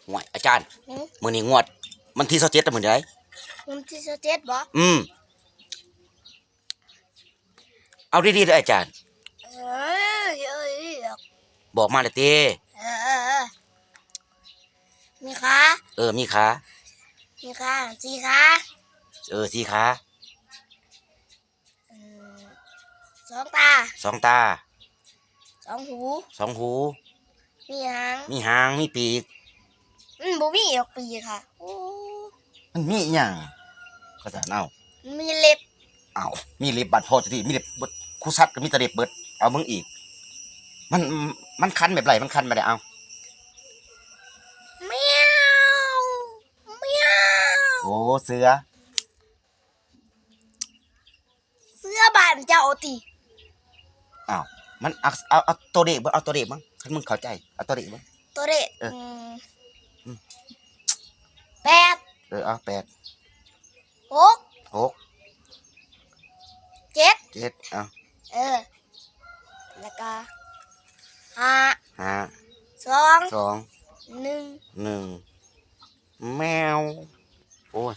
ห่วยอาจารย์หืมมื้อนี้งวดมันที่27แล้วมื้อใดมันที่17บ่เอาดีๆเด้ออาจารย์เอบอกมาเลยติเออมีขามีขา มีขาสี่ขา4ขาอืมสองตา2ตาสองหู2หูมีหางมีหางมีปีกบ่มีดอกปีค่ะโอ้มันมีอิหยังเขาจะเอามีเล็บเอามีเล็บบัดพอจะที่มีเล็บเบิดครูซัดก็มีแต่เล็บเบิดเอามึงอีกมันมันคันแบบไรมันคันแบบไดเอาเมียวเมียวโอ้เสือเสื้อบ้านเจ้าติอ้าวมันเอาตัวเด็กบ่เอาตัวเด็กมั้งคันมึงเข้าใจเอาตัวเด็กมั้งตัวเด็กมแปดเอา8 หก6 7เอาแล้วก็ห้า5 สอง2 หนึ่ง1แมวโอ้ย